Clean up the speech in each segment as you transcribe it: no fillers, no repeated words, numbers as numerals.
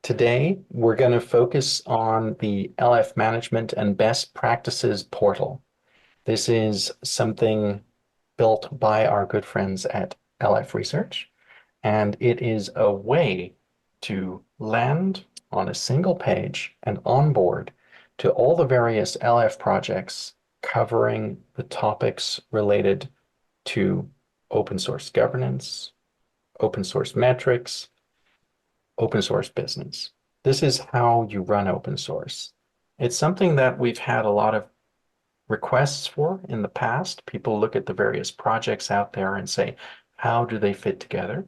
Today, we're going to focus on the LF Management and Best Practices portal. This is something built by our good friends at LF Research, and it is a way to land on a single page and onboard to all the various LF projects covering the topics related to open source governance, open source metrics, open source business. This is how you run open source. It's something that we've had a lot of requests for in the past. People look at the various projects out there and say, how do they fit together?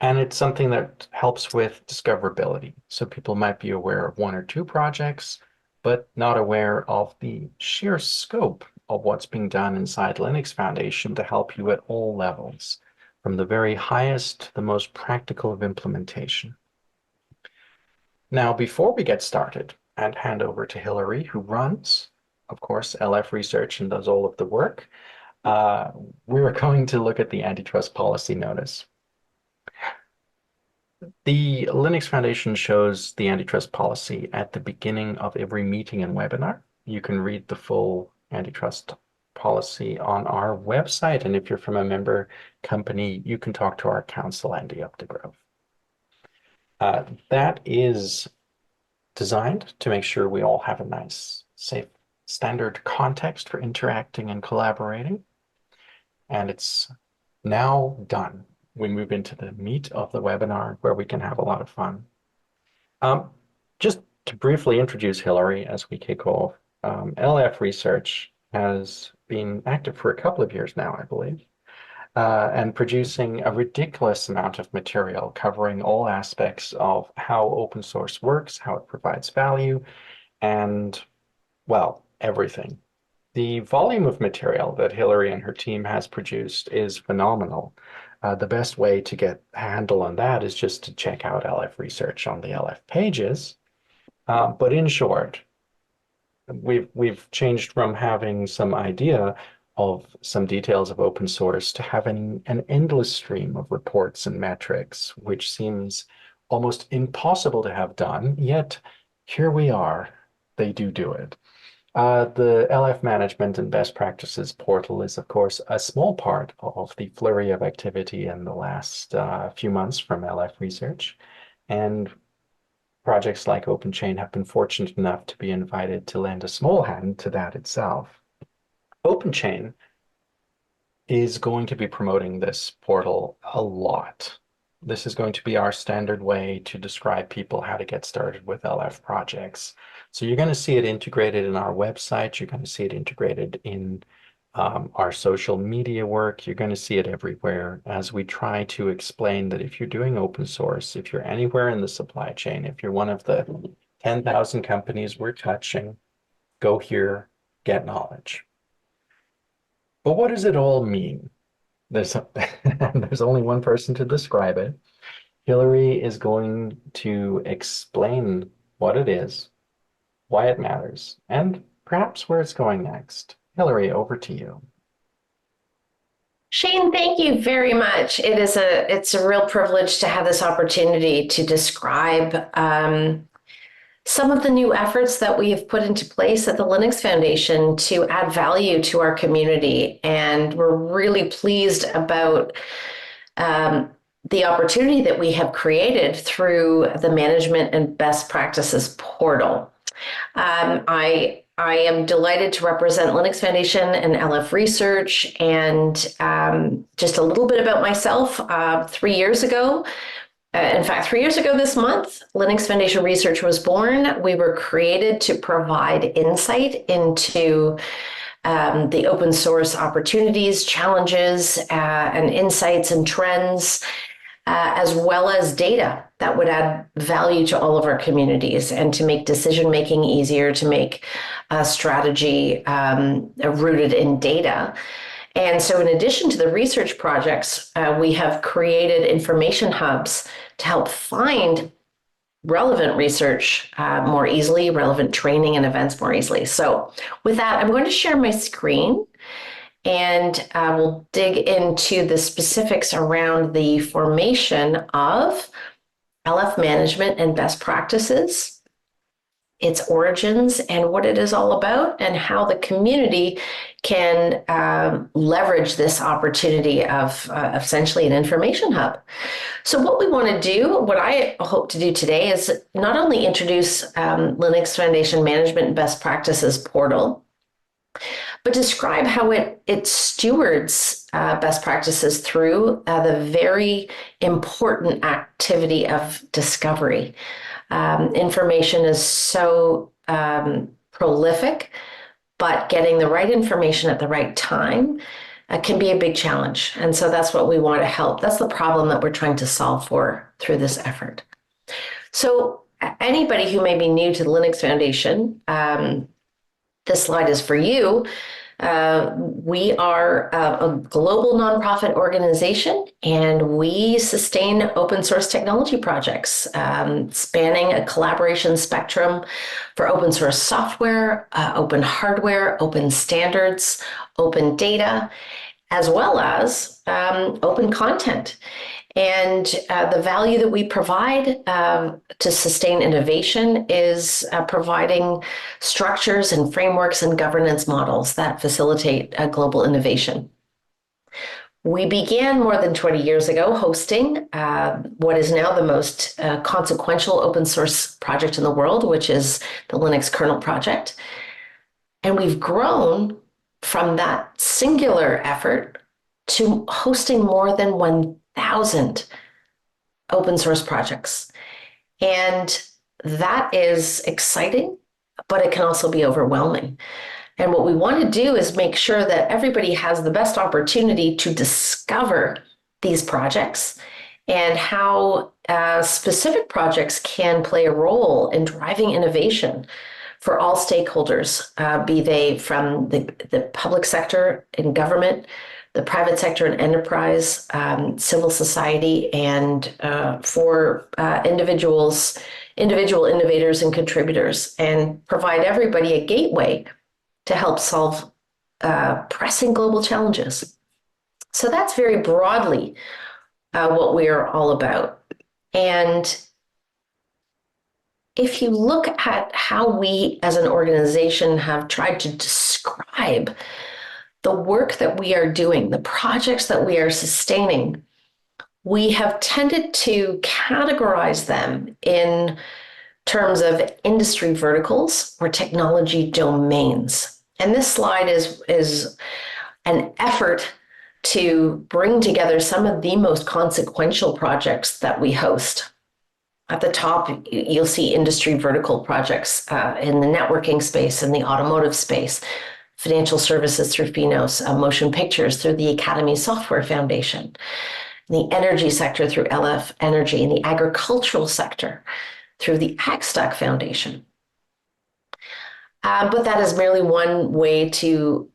And it's something that helps with discoverability. So people might be aware of one or two projects, but not aware of the sheer scope of what's being done inside Linux Foundation to help you at all levels, from the very highest to the most practical of implementation. Now, before we get started and hand over to Hillary, who runs, of course, LF Research and does all of the work, we're going to look at the antitrust policy notice. The Linux Foundation shows the antitrust policy at the beginning of every meeting and webinar. You can read the full antitrust policy on our website, and if you're from a member company, you can talk to our counsel, Andy Updegrove. That is designed to make sure we all have a nice, safe, standard context for interacting and collaborating. And it's now done. We move into the meat of the webinar where we can have a lot of fun. Just to briefly introduce Hillary as we kick off, LF Research has been active for a couple of years now, I believe, and producing a ridiculous amount of material covering all aspects of how open source works, how it provides value, and, well, everything. The volume of material that Hillary and her team has produced is phenomenal. The best way to get a handle on that is just to check out LF Research on the LF pages. But in short, we've changed from having some idea of some details of open source to having an endless stream of reports and metrics, which seems almost impossible to have done, yet here we are. They do it. The LF Management and Best Practices portal is, of course, a small part of the flurry of activity in the last few months from LF Research. And projects like OpenChain have been fortunate enough to be invited to lend a small hand to that itself. OpenChain is going to be promoting this portal a lot. This is going to be our standard way to describe people how to get started with LF projects. So you're going to see it integrated in our website. You're going to see it integrated in our social media work. You're going to see it everywhere as we try to explain that if you're doing open source, if you're anywhere in the supply chain, if you're one of the 10,000 companies we're touching, go here, get knowledge. But what does it all mean? There's only one person to describe it. Hillary is going to explain what it is, why it matters, and perhaps where it's going next. Hillary, over to you. Shane, thank you very much. It's a real privilege to have this opportunity to describe some of the new efforts that we have put into place at the Linux Foundation to add value to our community. And we're really pleased about the opportunity that we have created through the Management and Best Practices portal. I am delighted to represent Linux Foundation and LF Research, and just a little bit about myself. 3 years ago, in fact, 3 years ago this month, Linux Foundation Research was born. We were created to provide insight into the open source opportunities, challenges, and insights and trends, as well as data that would add value to all of our communities and to make decision-making easier, to make strategy rooted in data. And so in addition to the research projects, we have created information hubs to help find relevant research more easily, relevant training and events more easily. So with that, I'm going to share my screen and we'll dig into the specifics around the formation of LF management and best practices, its origins and what it is all about, and how the community can leverage this opportunity of essentially an information hub. So what we want to do, what I hope to do today, is not only introduce Linux Foundation Management and Best Practices portal, but describe how it stewards best practices through the very important activity of discovery. Information is so prolific, but getting the right information at the right time can be a big challenge. And so that's what we want to help. That's the problem that we're trying to solve for through this effort. So anybody who may be new to the Linux Foundation, this slide is for you. We are a global nonprofit organization, and we sustain open source technology projects spanning a collaboration spectrum for open source software, open hardware, open standards, open data, as well as open content. And the value that we provide to sustain innovation is providing structures and frameworks and governance models that facilitate global innovation. We began more than 20 years ago hosting what is now the most consequential open source project in the world, which is the Linux kernel project. And we've grown from that singular effort to hosting more than 1,000 open source projects. And that is exciting, but it can also be overwhelming. And what we want to do is make sure that everybody has the best opportunity to discover these projects and how specific projects can play a role in driving innovation for all stakeholders, be they from the public sector in government, the private sector and enterprise, civil society, and for individual innovators and contributors, and provide everybody a gateway to help solve pressing global challenges. So that's very broadly what we are all about. And if you look at how we as an organization have tried to describe the work that we are doing, the projects that we are sustaining, we have tended to categorize them in terms of industry verticals or technology domains. And this slide is an effort to bring together some of the most consequential projects that we host. At the top, you'll see industry vertical projects in the networking space, in the automotive space, financial services through Finos, motion pictures through the Academy Software Foundation, the energy sector through LF Energy, and the agricultural sector through the AgStack Foundation. But that is merely one way to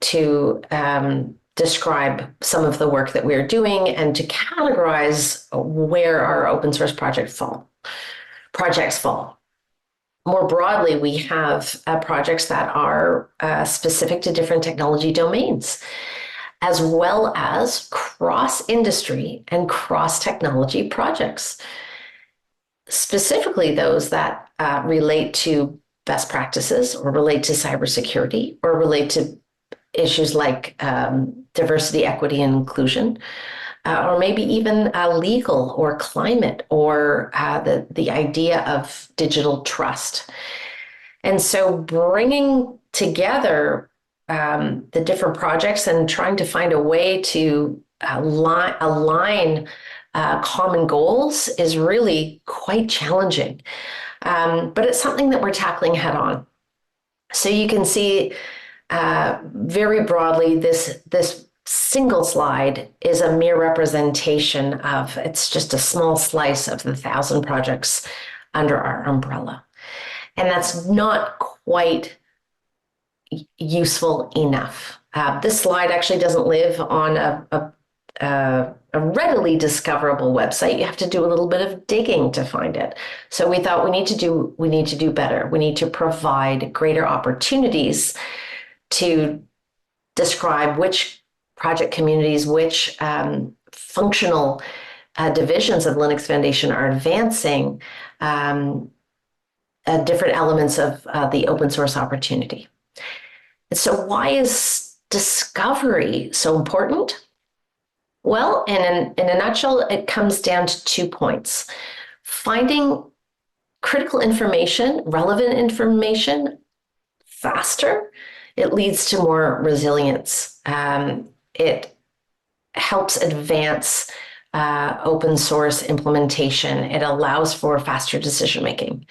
describe some of the work that we're doing and to categorize where our open source projects fall. More broadly, we have projects that are specific to different technology domains, as well as cross-industry and cross-technology projects, specifically those that relate to best practices or relate to cybersecurity or relate to issues like diversity, equity, and inclusion, or maybe even legal or climate or the idea of digital trust. And so bringing together the different projects and trying to find a way to align common goals is really quite challenging. But it's something that we're tackling head on. So you can see very broadly, this single slide is a mere representation of, it's just a small slice of the 1,000 projects under our umbrella. And that's not quite useful enough. This slide actually doesn't live on a readily discoverable website. You have to do a little bit of digging to find it. So we thought we need to do better. We need to provide greater opportunities to describe which project communities, which functional divisions of Linux Foundation are advancing different elements of the open source opportunity. And so why is discovery so important? Well, in a nutshell, it comes down to 2 points. Finding critical information, relevant information faster, it leads to more resilience. It helps advance open source implementation. It allows for faster decision making.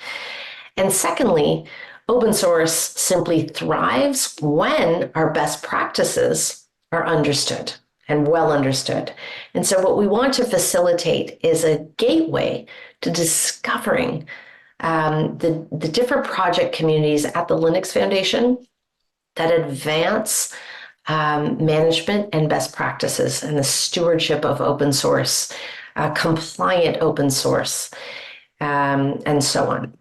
And secondly, open source simply thrives when our best practices are understood and well understood. And so what we want to facilitate is a gateway to discovering the different project communities at the Linux Foundation that advance management and best practices and the stewardship of open source, compliant open source, and so on.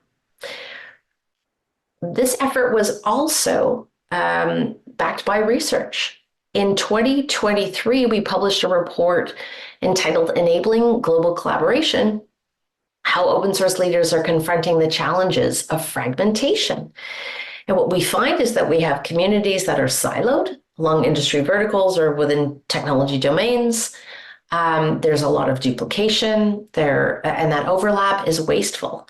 This effort was also backed by research. In 2023, we published a report entitled Enabling Global Collaboration: How Open Source Leaders Are Confronting the Challenges of Fragmentation. And what we find is that we have communities that are siloed along industry verticals or within technology domains. There's a lot of duplication there, and that overlap is wasteful.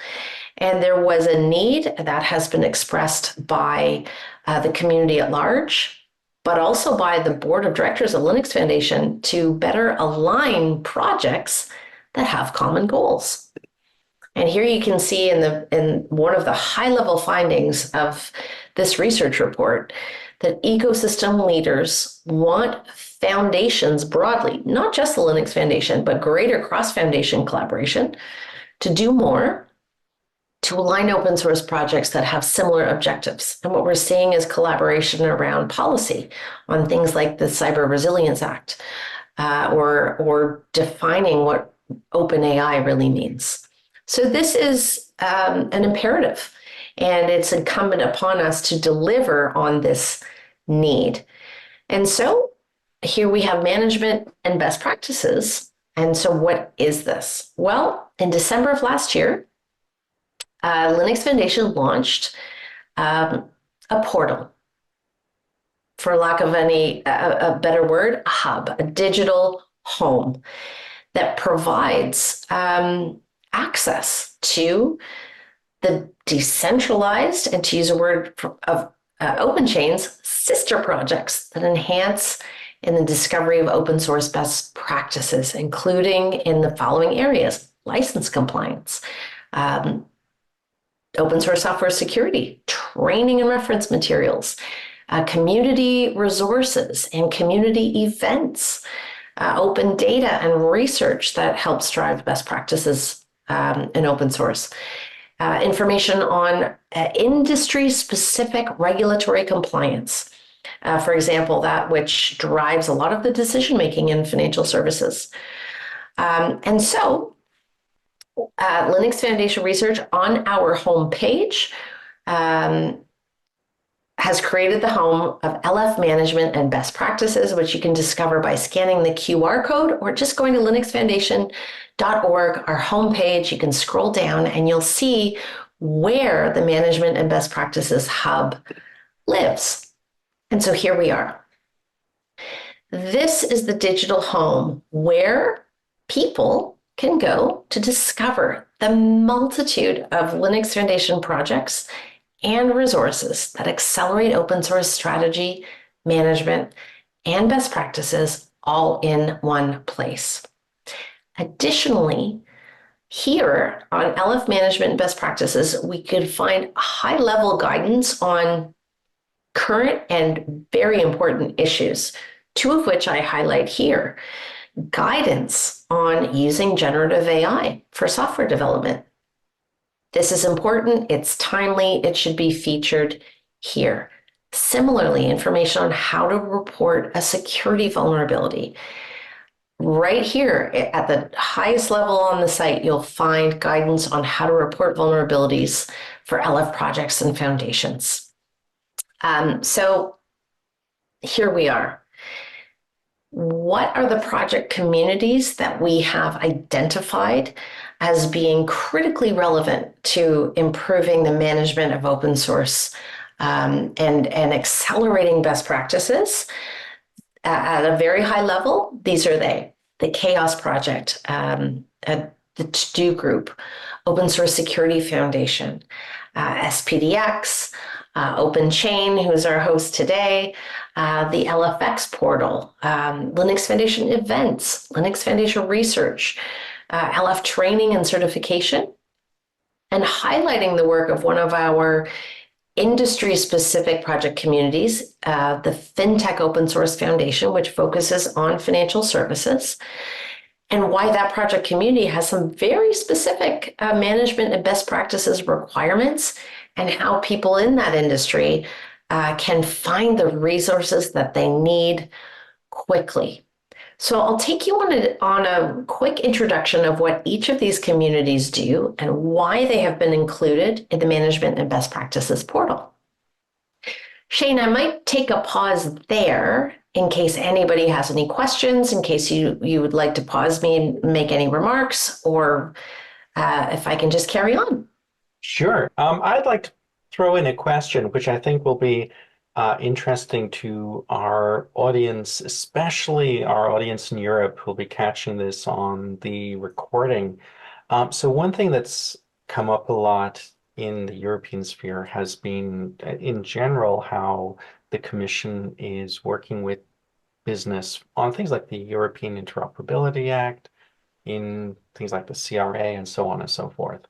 And there was a need that has been expressed by the community at large, but also by the board of directors of Linux Foundation to better align projects that have common goals. And here you can see in one of the high-level findings of this research report that ecosystem leaders want foundations broadly, not just the Linux Foundation, but greater cross-foundation collaboration, to do more to align open source projects that have similar objectives. And what we're seeing is collaboration around policy on things like the Cyber Resilience Act, or defining what open AI really means. So this is an imperative, and it's incumbent upon us to deliver on this need. And so here we have management and best practices. And so what is this? Well, in December of last year, Linux Foundation launched a portal, for lack of a better word, a hub, a digital home that provides access to the decentralized, and to use a word of OpenChain's sister projects that enhance in the discovery of open source best practices, including in the following areas: license compliance, open source software security, training and reference materials, community resources and community events, open data and research that helps drive best practices in open source, information on industry-specific regulatory compliance. For example, that which drives a lot of the decision-making in financial services. And so Linux Foundation research on our homepage has created the home of LF management and best practices, which you can discover by scanning the QR code or just going to linuxfoundation.org, our homepage. You can scroll down and you'll see where the Management and Best Practices Hub lives. And so here we are. This is the digital home where people can go to discover the multitude of Linux Foundation projects and resources that accelerate open source strategy, management, and best practices all in one place. Additionally, here on LF Management and Best Practices, we could find high-level guidance on current and very important issues, two of which I highlight here. Guidance on using generative AI for software development. This is important, it's timely, it should be featured here. Similarly, information on how to report a security vulnerability. Right here at the highest level on the site, you'll find guidance on how to report vulnerabilities for LF projects and foundations. So here we are. what are the project communities that we have identified as being critically relevant to improving the management of open source and accelerating best practices at a very high level? These are they: the Chaos Project, the To-Do Group, Open Source Security Foundation, SPDX, OpenChain, who is our host today, the LFX portal, Linux Foundation events, Linux Foundation research, LF training and certification, and highlighting the work of one of our industry specific project communities, the FinTech Open Source Foundation, which focuses on financial services, and why that project community has some very specific management and best practices requirements, and how people in that industry can find the resources that they need quickly. So I'll take you on a quick introduction of what each of these communities do and why they have been included in the Management and Best Practices portal. Shane, I might take a pause there in case anybody has any questions, in case you would like to pause me and make any remarks, or if I can just carry on. Sure. I'd like to throw in a question, which I think will be interesting to our audience, especially our audience in Europe who'll be catching this on the recording. So one thing that's come up a lot in the European sphere has been, in general, how the Commission is working with business on things like the European Interoperability Act, in things like the CRA, and so on and so forth.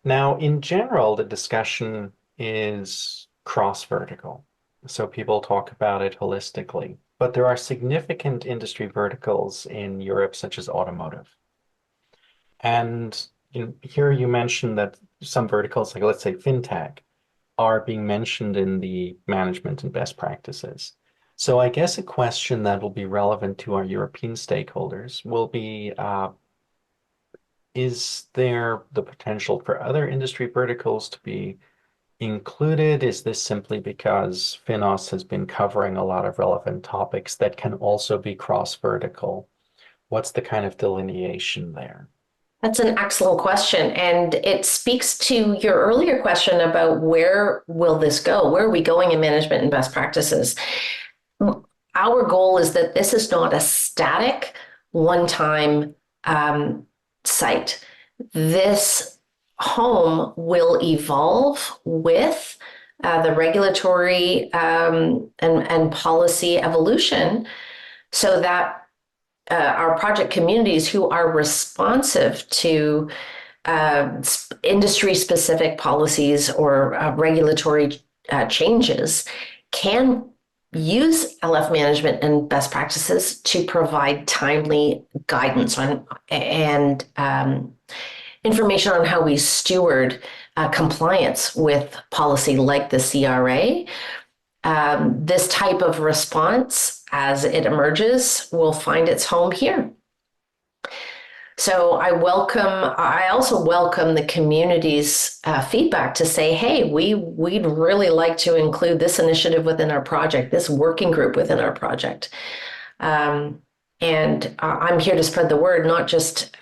Now, in general, the discussion is cross-vertical. So people talk about it holistically. But there are significant industry verticals in Europe, such as automotive. And here you mentioned that some verticals, like let's say fintech, are being mentioned in the management and best practices. So I guess a question that will be relevant to our European stakeholders will be, is there the potential for other industry verticals to be included? Is this simply because FinOS has been covering a lot of relevant topics that can also be cross-vertical? What's the kind of delineation there? That's an excellent question. And it speaks to your earlier question about where will this go? Where are we going in management and best practices? Our goal is that this is not a static, one-time site. This home will evolve with the regulatory and policy evolution, so that our project communities who are responsive to industry specific policies or regulatory changes can use LF management and best practices to provide timely guidance on and information on how we steward compliance with policy like the CRA. This type of response, as it emerges, will find its home here. So I also welcome the community's feedback to say, hey, we'd really like to include this initiative within our project, this working group within our project. And I'm here to spread the word, not just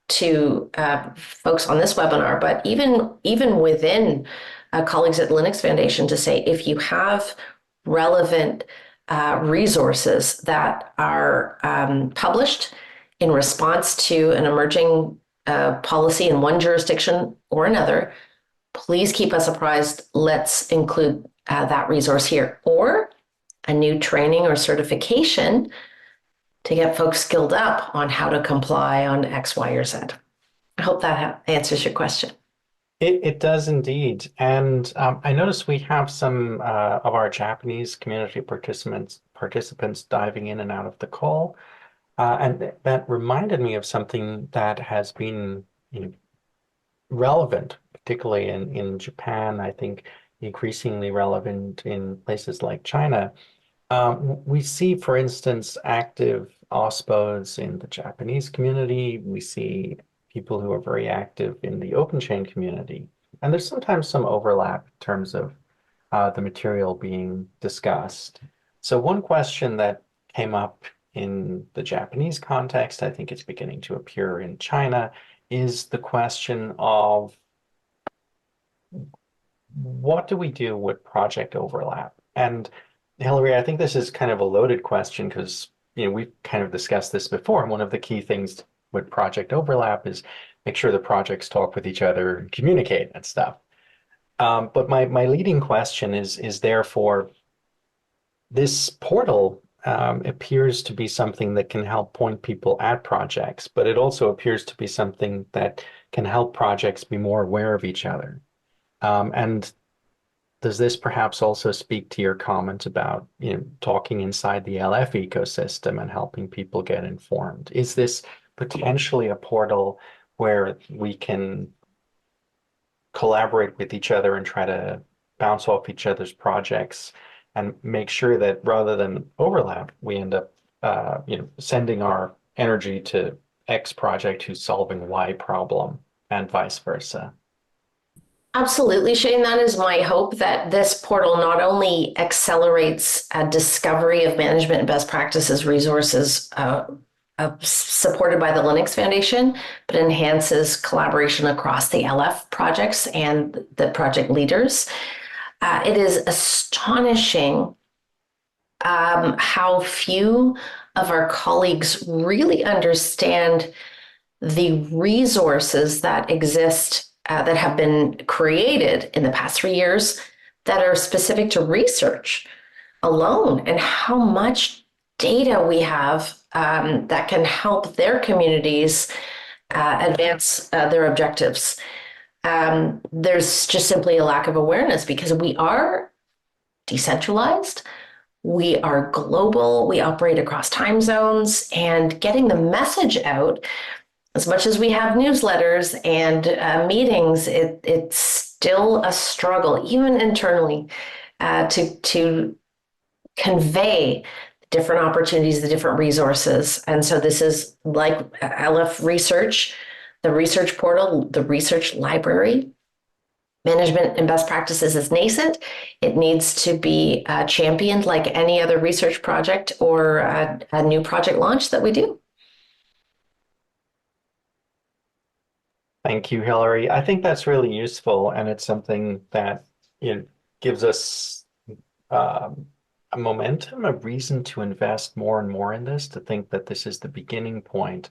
to folks on this webinar, but even within colleagues at Linux Foundation, to say, if you have relevant resources that are published in response to an emerging policy in one jurisdiction or another, please keep us apprised. Let's include that resource here, or a new training or certification to get folks skilled up on how to comply on X, Y, or Z. I hope that answers your question. It does indeed. And I noticed we have some of our Japanese community participants diving in and out of the call. And that reminded me of something that has been, relevant, particularly in Japan, I think increasingly relevant in places like China. We see, for instance, active OSPOs in the Japanese community. We see people who are very active in the OpenChain community. And there's sometimes some overlap in terms of the material being discussed. So one question that came up in the Japanese context. I think it's beginning to appear in China, is the question of what do we do with project overlap? And Hillary, I think this is kind of a loaded question because we've kind of discussed this before. And one of the key things with project overlap is make sure the projects talk with each other and communicate and stuff. But my leading question is therefore this portal appears to be something that can help point people at projects, but it also appears to be something that can help projects be more aware of each other. And does this perhaps also speak to your comment about, talking inside the LF ecosystem and helping people get informed? Is this potentially a portal where we can collaborate with each other and try to bounce off each other's projects and make sure that rather than overlap, we end up, sending our energy to X project who's solving Y problem and vice versa? Absolutely, Shane. That is my hope that this portal not only accelerates discovery of management and best practices resources supported by the Linux Foundation, but enhances collaboration across the LF projects and the project leaders. It is astonishing how few of our colleagues really understand the resources that exist that have been created in the past 3 years that are specific to research alone, and how much data we have that can help their communities advance their objectives. There's just simply a lack of awareness because we are decentralized, we are global, we operate across time zones, and getting the message out, as much as we have newsletters and meetings, it's still a struggle, even internally, to convey different opportunities, the different resources. And so this is like LF Research, the research portal, the research library. Management and best practices is nascent. It needs to be championed like any other research project or a new project launch that we do. Thank you, Hillary. I think that's really useful, and it's something that gives us a momentum, a reason to invest more and more in this, to think that this is the beginning point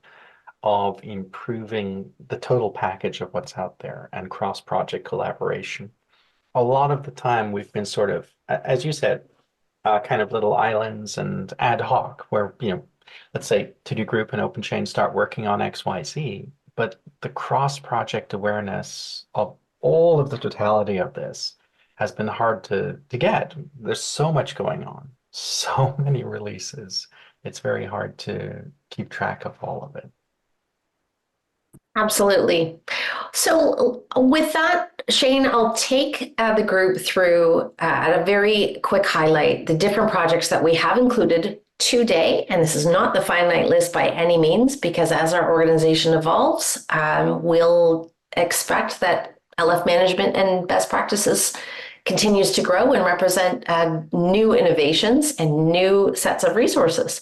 of improving the total package of what's out there and cross-project collaboration. A lot of the time we've been sort of, as you said, kind of little islands and ad hoc where, let's say To-Do Group and OpenChain start working on XYZ, but the cross-project awareness of all of the totality of this has been hard to get. There's so much going on, so many releases. It's very hard to keep track of all of it. Absolutely. So, with that, Shane, I'll take the group through at a very quick highlight the different projects that we have included today. And this is not the finite list by any means, because as our organization evolves, we'll expect that LF management and best practices continues to grow and represent new innovations and new sets of resources.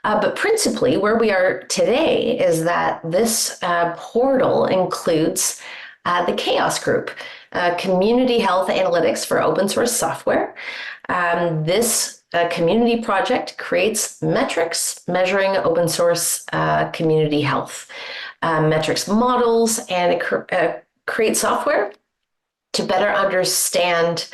But principally, where we are today is that this portal includes the Chaos Group, Community Health Analytics for Open Source Software. This community project creates metrics measuring open source community health, metrics models, and it creates software to better understand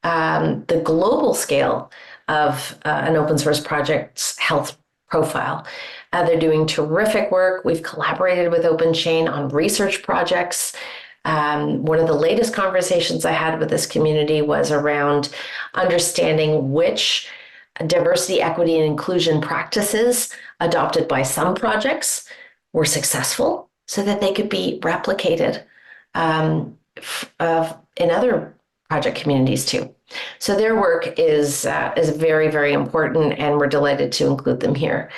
the global scale of an open source project's health profile. They're doing terrific work. We've collaborated with OpenChain on research projects. One of the latest conversations I had with this community was around understanding which diversity, equity, and inclusion practices adopted by some projects were successful so that they could be replicated in other project communities too. So their work is very, very important, and we're delighted to include them here.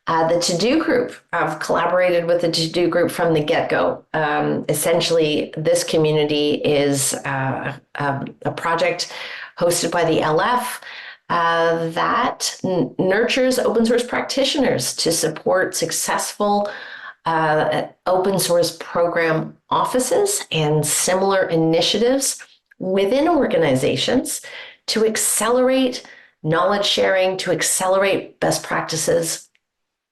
The To-Do Group, I've collaborated with the To-Do Group from the get-go. Essentially, this community is a project hosted by the LF that nurtures open source practitioners to support successful open source program offices and similar initiatives within organizations to accelerate knowledge sharing, to accelerate best practices,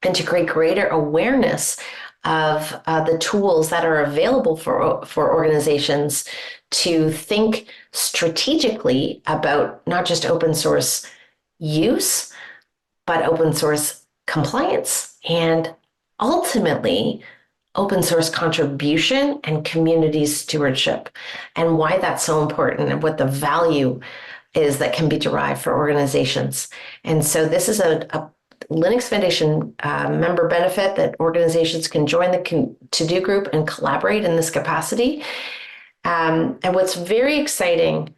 and to create greater awareness of the tools that are available for organizations to think strategically about not just open source use, but open source compliance and ultimately open source contribution and community stewardship, and why that's so important and what the value is that can be derived for organizations. And so this is a Linux Foundation member benefit that organizations can join the to-do group and collaborate in this capacity. And what's very exciting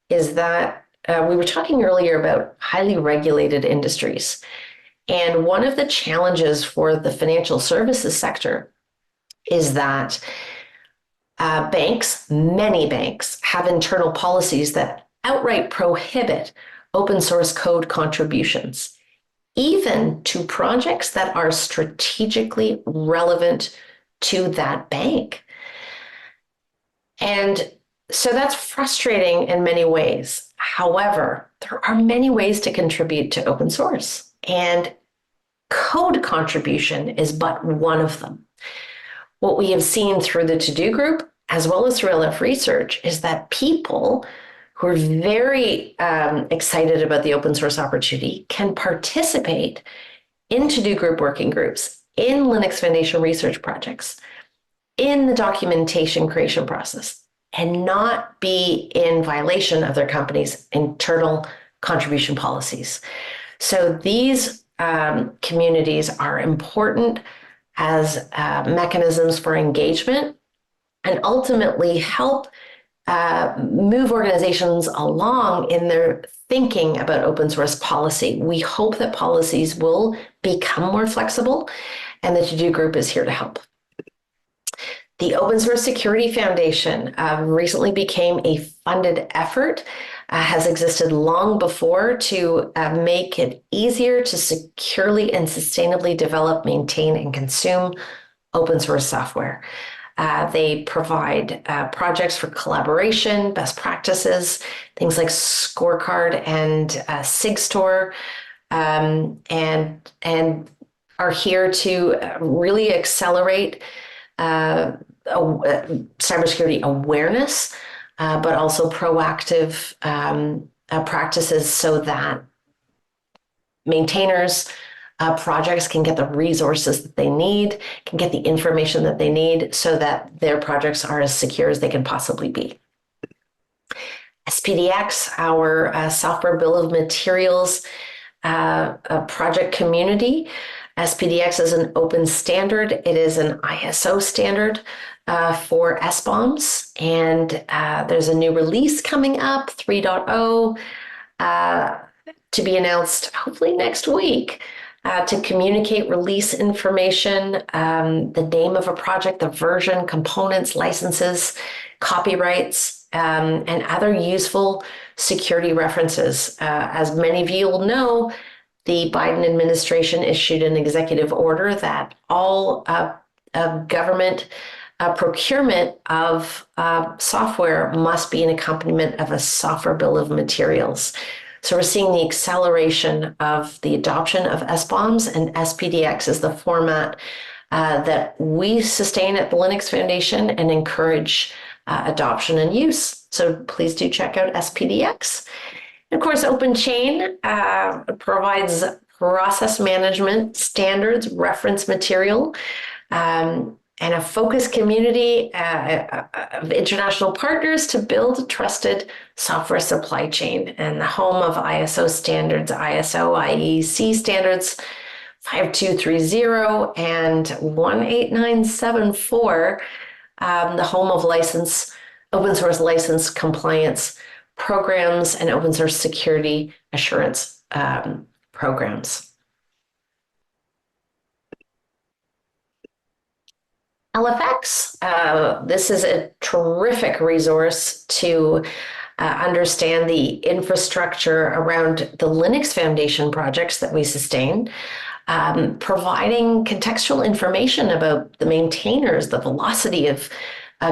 is that we were talking earlier about highly regulated industries. And one of the challenges for the financial services sector is that many banks, have internal policies that outright prohibit open source code contributions, even to projects that are strategically relevant to that bank. And so that's frustrating in many ways. However, there are many ways to contribute to open source, and code contribution is but one of them. What we have seen through the to-do group, as well as through LF research, is that people who are very excited about the open source opportunity can participate in to-do group working groups, in Linux Foundation research projects, in the documentation creation process, and not be in violation of their company's internal contribution policies. So these communities are important as mechanisms for engagement and ultimately help move organizations along in their thinking about open source policy. We hope that policies will become more flexible, and the to-do group is here to help. The Open Source Security Foundation recently became a funded effort, has existed long before to make it easier to securely and sustainably develop, maintain, and consume open source software. They provide projects for collaboration, best practices, things like Scorecard and SigStore, and are here to really accelerate cybersecurity awareness, but also proactive practices so that maintainers, projects can get the resources that they need, can get the information that they need so that their projects are as secure as they can possibly be. SPDX, our software bill of materials project community. SPDX is an open standard. It is an ISO standard for SBOMs, and there's a new release coming up, 3.0, to be announced hopefully next week, to communicate release information, the name of a project, the version, components, licenses, copyrights, and other useful security references. As many of you will know, the Biden administration issued an executive order that all government procurement of software must be an accompaniment of a software bill of materials. So we're seeing the acceleration of the adoption of SBOMs, and SPDX is the format that we sustain at the Linux Foundation and encourage adoption and use. So please do check out SPDX. And of course, OpenChain provides process management standards, reference material, and a focused community of international partners to build a trusted software supply chain, and the home of ISO standards, ISO IEC standards 5230 and 18974, the home of open source license compliance programs and open source security assurance programs. LFX, this is a terrific resource to understand the infrastructure around the Linux Foundation projects that we sustain, providing contextual information about the maintainers, the velocity of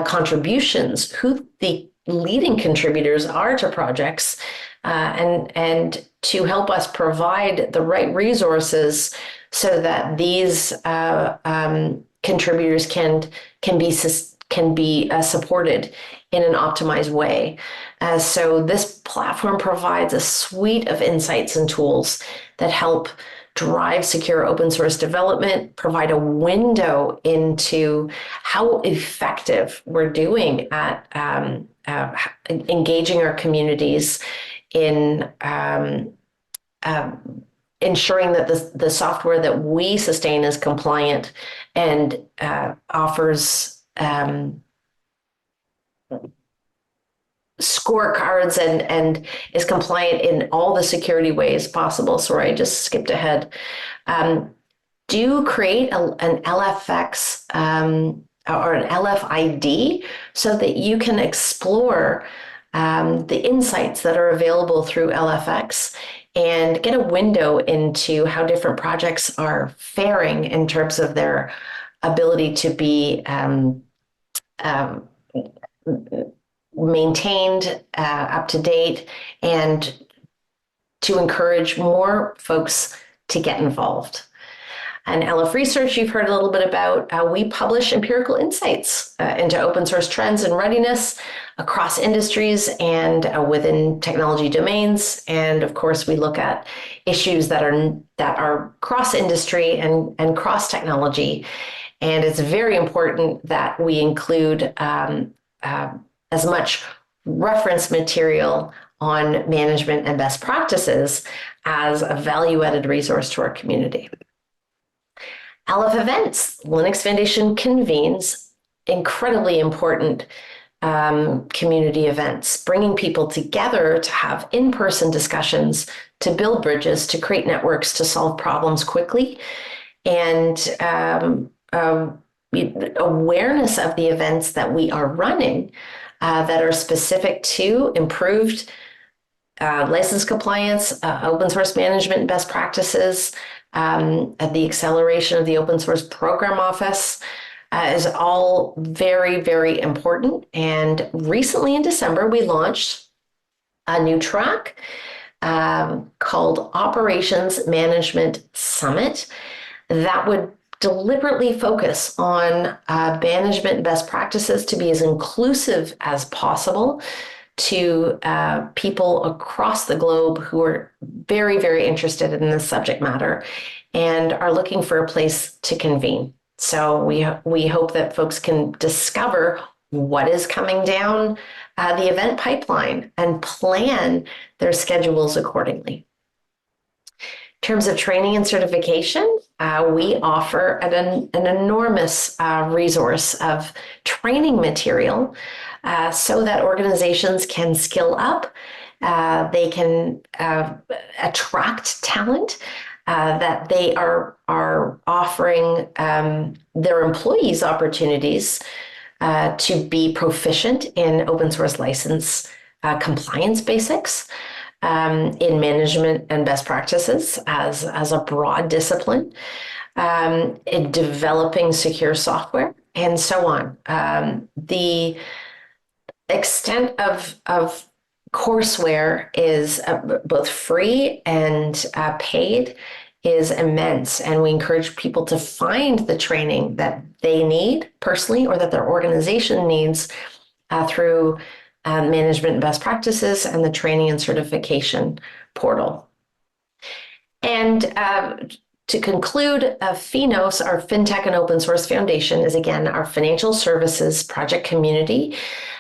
contributions, who the leading contributors are to projects, and to help us provide the right resources so that these contributors can be supported in an optimized way. So this platform provides a suite of insights and tools that help drive secure open source development, provide a window into how effective we're doing at engaging our communities in ensuring that the software that we sustain is compliant and offers scorecards and is compliant in all the security ways possible. Sorry, I just skipped ahead. Do create an LFX or an LFID so that you can explore the insights that are available through LFX and get a window into how different projects are faring in terms of their ability to be maintained, up to date, and to encourage more folks to get involved. And LF Research, you've heard a little bit about. We publish empirical insights into open source trends and readiness across industries and within technology domains. And of course, we look at issues that are cross industry and cross technology. And it's very important that we include as much reference material on management and best practices as a value-added resource to our community. LF events. Linux Foundation convenes incredibly important community events, bringing people together to have in-person discussions, to build bridges, to create networks, to solve problems quickly, and awareness of the events that we are running that are specific to improved license compliance, open source management best practices, the acceleration of the open source program office is all very, very important. And recently in December, we launched a new track called Operations Management Summit that would deliberately focus on management best practices to be as inclusive as possible to people across the globe who are very, very interested in this subject matter and are looking for a place to convene. So we hope that folks can discover what is coming down the event pipeline and plan their schedules accordingly. In terms of training and certification, we offer an enormous resource of training material so that organizations can skill up, they can attract talent, that they are offering their employees opportunities to be proficient in open source license compliance basics, in management and best practices as a broad discipline, in developing secure software, and so on. The extent of courseware is both free and paid is immense, and we encourage people to find the training that they need personally or that their organization needs through management and best practices and the training and certification portal. And to conclude, FINOS, our FinTech and Open Source Foundation, is again our financial services project community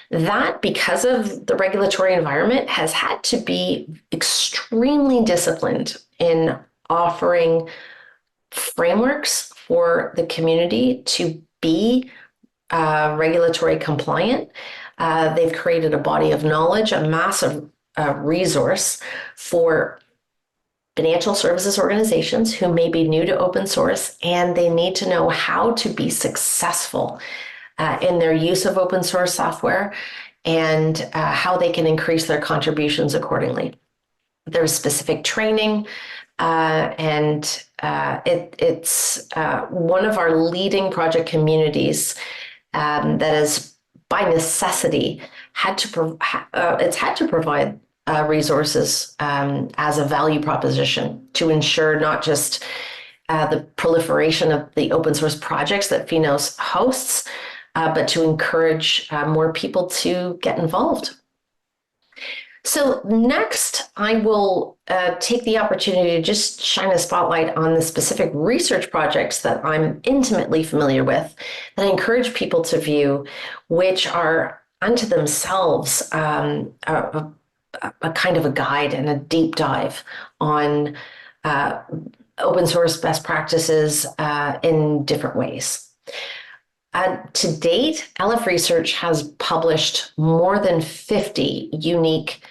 that, because of the regulatory environment, has had to be extremely disciplined in offering frameworks for the community to be regulatory compliant. They've created a body of knowledge, a massive resource for financial services organizations who may be new to open source, and they need to know how to be successful in their use of open source software and how they can increase their contributions accordingly. There's specific training, it's one of our leading project communities that is by necessity it's had to provide resources as a value proposition to ensure not just the proliferation of the open source projects that Finos hosts, but to encourage more people to get involved. So next, I will take the opportunity to just shine a spotlight on the specific research projects that I'm intimately familiar with, that I encourage people to view, which are unto themselves a kind of a guide and a deep dive on open source best practices in different ways. To date, LF Research has published more than 50 unique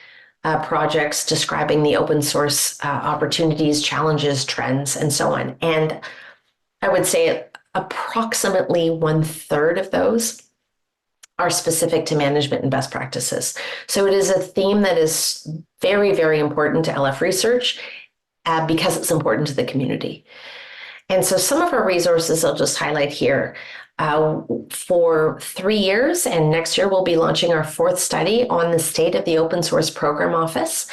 projects describing the open source opportunities, challenges, trends, and so on. And I would say approximately 1/3 of those are specific to management and best practices. So it is a theme that is very, very important to LF Research because it's important to the community. And so some of our resources I'll just highlight here. For 3 years, and next year we'll be launching our 4th study on the state of the open source program office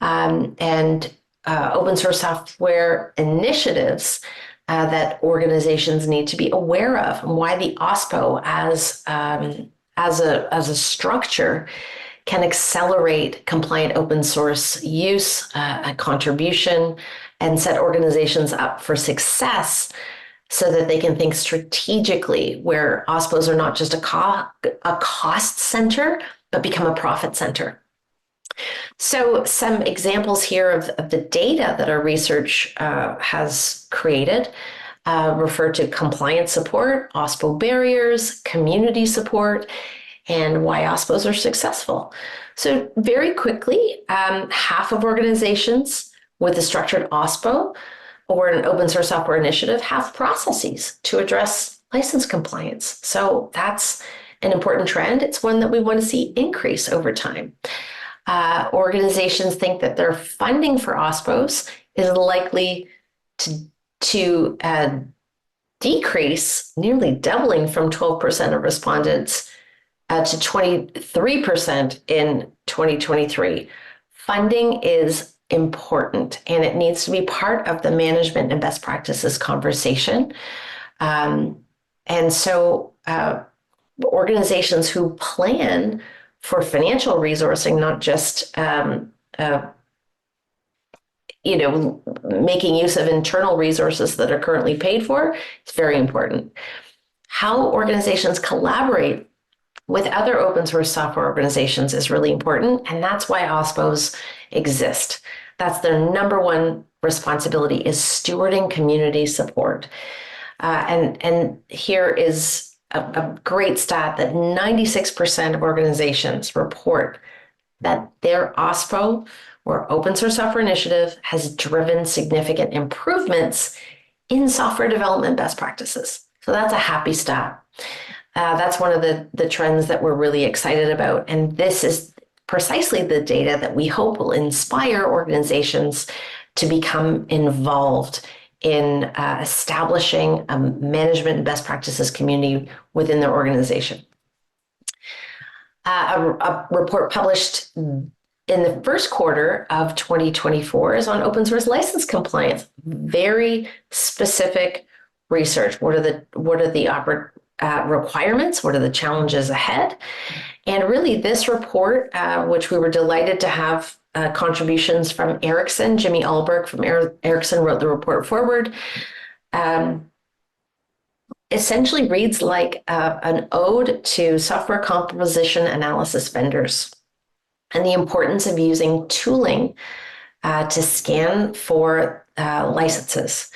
and open source software initiatives that organizations need to be aware of, and why the OSPO as a structure can accelerate compliant open source use, contribution, and set organizations up for success, so that they can think strategically, where OSPOs are not just a cost center, but become a profit center. So some examples here of the data that our research has created refer to compliance support, OSPO barriers, community support, and why OSPOs are successful. So very quickly, half of organizations with a structured OSPO or an open source software initiative have processes to address license compliance. So that's an important trend. It's one that we want to see increase over time. Organizations think that their funding for OSPOs is likely to decrease, nearly doubling from 12% of respondents to 23% in 2023. Funding is important, and it needs to be part of the management and best practices conversation. And so organizations who plan for financial resourcing, not just making use of internal resources that are currently paid for, it's very important. How organizations collaborate with other open source software organizations is really important, and that's why OSPOs exist. That's their number one responsibility, is stewarding community support. And here is a great stat that 96% of organizations report that their OSPO or open source software initiative has driven significant improvements in software development best practices. So that's a happy stat. That's one of the trends that we're really excited about. And this is precisely the data that we hope will inspire organizations to become involved in establishing a management and best practices community within their organization. A report published in the first quarter of 2024 is on open source license compliance. Very specific research. What are the requirements? What are the challenges ahead? And really, this report, which we were delighted to have contributions from Ericsson, Jimmy Alberg from Ericsson wrote the report forward, essentially reads like an ode to software composition analysis vendors and the importance of using tooling to scan for licenses.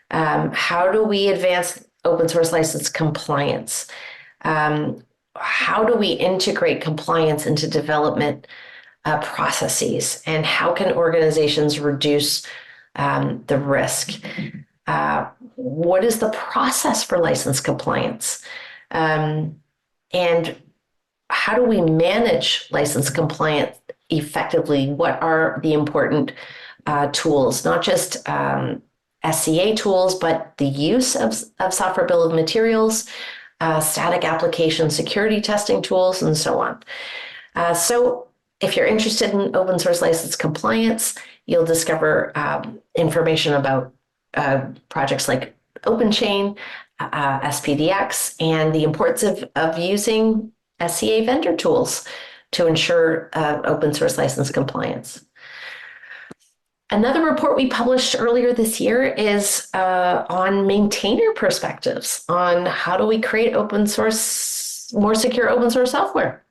How do we advance open source license compliance? How do we integrate compliance into development processes? And how can organizations reduce the risk? What is the process for license compliance? And how do we manage license compliance effectively? What are the important tools, not just SCA tools, but the use of software bill of materials, static application security testing tools, and so on. So if you're interested in open source license compliance, you'll discover information about projects like OpenChain, SPDX, and the importance of using SCA vendor tools to ensure open source license compliance. Another report we published earlier this year is on maintainer perspectives on how do we create open source, more secure open source software,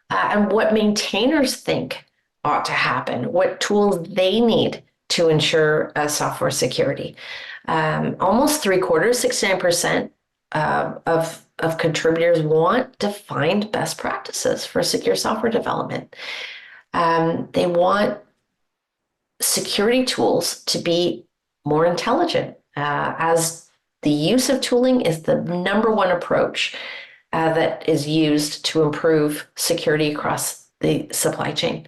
and what maintainers think ought to happen, what tools they need to ensure software security. Almost 3/4, 69% of contributors want defined best practices for secure software development. They want security tools to be more intelligent, as the use of tooling is the number one approach that is used to improve security across the supply chain.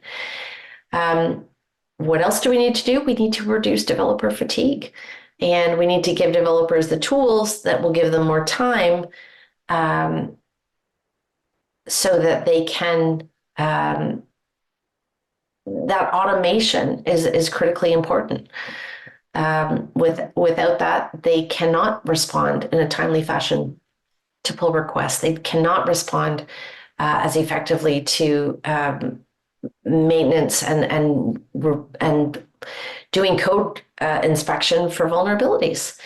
What else do we need to do? We need to reduce developer fatigue, and we need to give developers the tools that will give them more time so that they can that automation is critically important. Without that, they cannot respond in a timely fashion to pull requests. They cannot respond as effectively to maintenance and doing code inspection for vulnerabilities.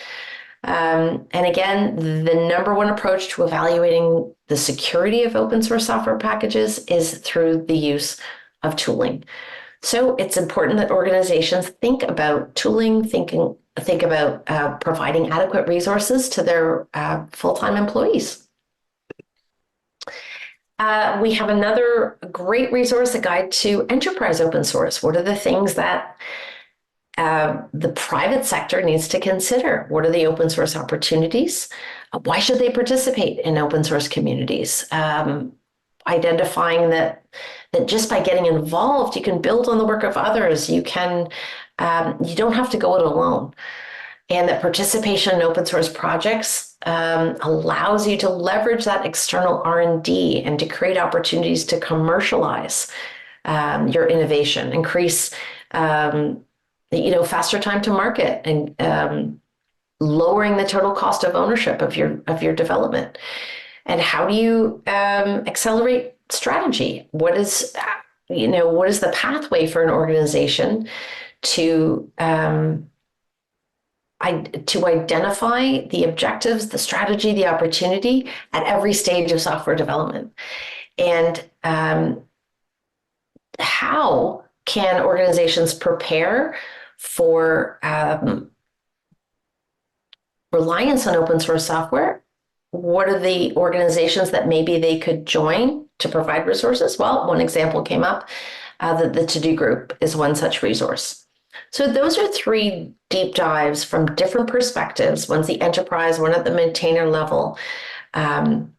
And again, the number one approach to evaluating the security of open source software packages is through the use of tooling. So it's important that organizations think about tooling, think about providing adequate resources to their full-time employees. We have another great resource, a guide to enterprise open source. What are the things that the private sector needs to consider? What are the open source opportunities? Why should they participate in open source communities? Identifying that just by getting involved, you can build on the work of others. You don't have to go it alone. And that participation in open source projects allows you to leverage that external R&D and to create opportunities to commercialize your innovation, increase faster time to market, and lowering the total cost of ownership of your development. And how do you accelerate strategy? What is the pathway for an organization to identify the objectives, the strategy, the opportunity at every stage of software development? And how can organizations prepare for reliance on open source software? What are the organizations that maybe they could join to provide resources? Well, one example came up. The To-Do Group is one such resource. So those are three deep dives from different perspectives. One's the enterprise, one at the maintainer level, and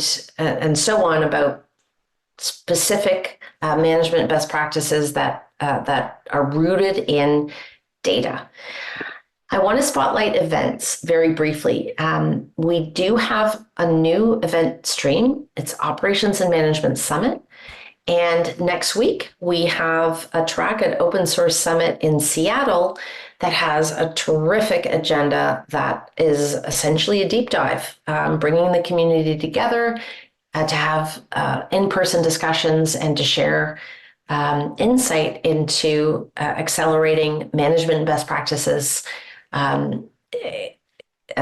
so on, about specific management best practices that are rooted in data. I want to spotlight events very briefly. We do have a new event stream. It's Operations and Management Summit. And next week, we have a track at Open Source Summit in Seattle that has a terrific agenda that is essentially a deep dive, bringing the community together to have in-person discussions and to share insight into accelerating management best practices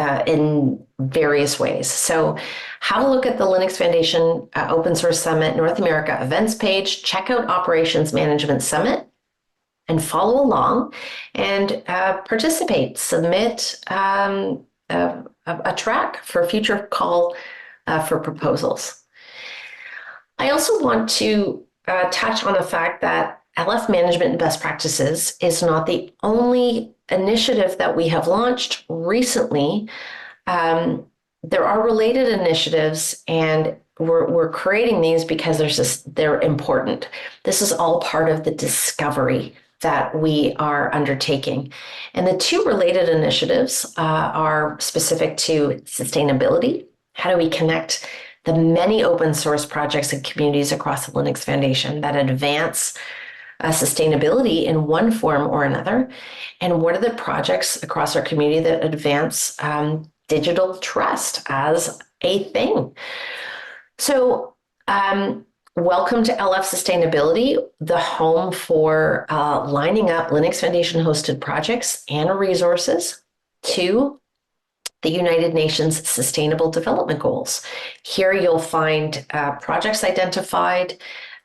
in various ways. So have a look at the Linux Foundation Open Source Summit North America events page, check out Operations Management Summit, and follow along and participate. Submit a track for a future call for proposals. I also want to touch on the fact that LF Management and Best Practices is not the only initiative that we have launched recently. there are related initiatives, and we're creating these because they're important. This is all part of the discovery that we are undertaking. And the two related initiatives are specific to sustainability. How do we connect the many open source projects and communities across the Linux Foundation that advance sustainability in one form or another? And what are the projects across our community that advance digital trust as a thing? So, welcome to LF Sustainability, the home for lining up Linux Foundation hosted projects and resources to the United Nations Sustainable Development Goals. Here you'll find projects identified.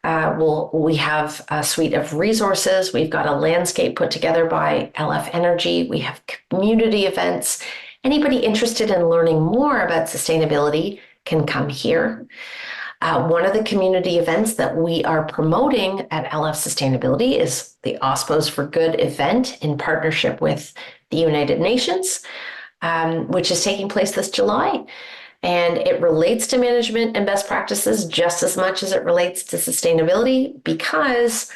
We have a suite of resources. We've got a landscape put together by LF Energy. We have community events. Anybody interested in learning more about sustainability can come here. One of the community events that we are promoting at LF Sustainability is the OSPOs for Good event in partnership with the United Nations, which is taking place this July. And it relates to management and best practices just as much as it relates to sustainability, because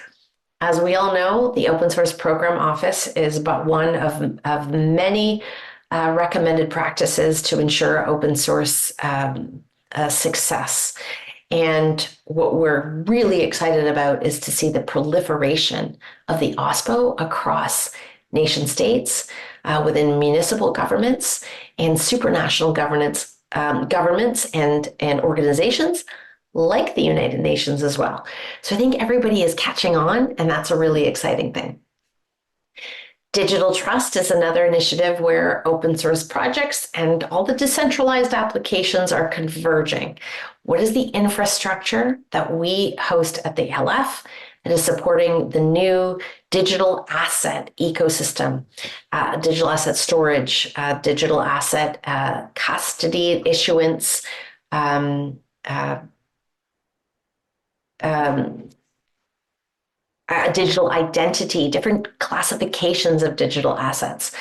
as we all know, the Open Source Program Office is but one of many recommended practices to ensure open source success. And what we're really excited about is to see the proliferation of the OSPO across nation states, within municipal governments and supranational governments and organizations like the United Nations as well. So I think everybody is catching on, and that's a really exciting thing. Digital Trust is another initiative where open source projects and all the decentralized applications are converging. What is the infrastructure that we host at the LF that is supporting the new digital asset ecosystem, digital asset storage, digital asset custody, issuance, digital identity, different classifications of digital assets.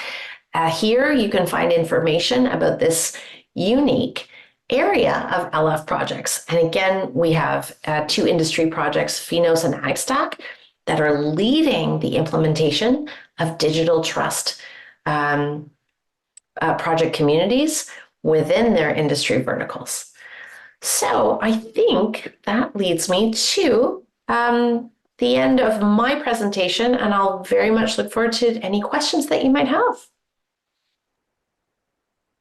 Here you can find information about this unique area of LF projects. And again, we have two industry projects, Finos and AgStack, that are leading the implementation of digital trust project communities within their industry verticals. So I think that leads me to the end of my presentation, and I'll very much look forward to any questions that you might have.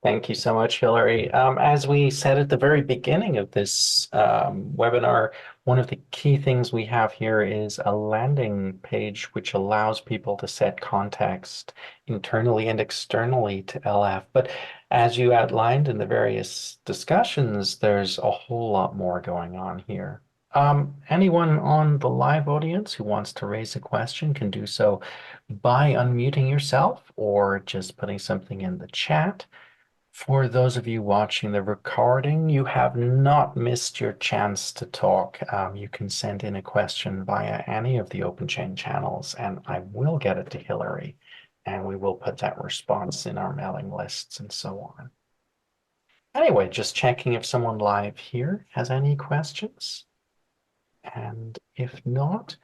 Thank you so much, Hillary. As we said at the very beginning of this webinar, one of the key things we have here is a landing page which allows people to set context internally and externally to LF. But as you outlined in the various discussions, there's a whole lot more going on here. Anyone on the live audience who wants to raise a question can do so by unmuting yourself or just putting something in the chat. For those of you watching the recording, you have not missed your chance to talk. You can send in a question via any of the OpenChain channels, and I will get it to Hillary, and we will put that response in our mailing lists and so on. Anyway, just checking if someone live here has any questions. And if not,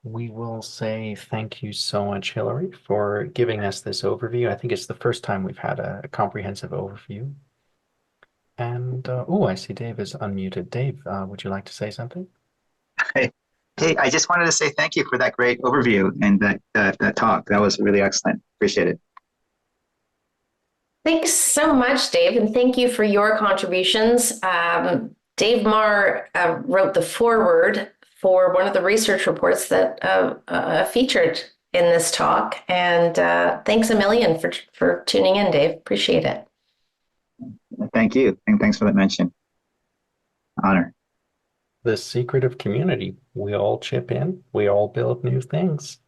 we will say thank you so much, Hillary, for giving us this overview. I think it's the first time we've had a comprehensive overview. And oh, I see Dave is unmuted. Dave, would you like to say something? Hey, hey, I just wanted to say thank you for that great overview and that talk. That was really excellent. Appreciate it. Thanks so much, Dave, and thank you for your contributions. Dave Marr wrote the foreword for one of the research reports that featured in this talk, and thanks a million for tuning in, Dave. Appreciate it. Thank you, and thanks for that mention. Honor. The secret of community. We all chip in. We all build new things.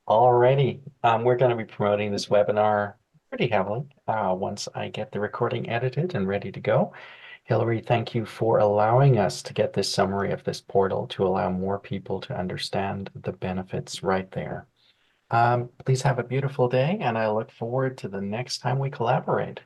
Alrighty, we're going to be promoting this webinar pretty heavily once I get the recording edited and ready to go. Hillary, thank you for allowing us to get this summary of this portal to allow more people to understand the benefits right there. Please have a beautiful day, and I look forward to the next time we collaborate.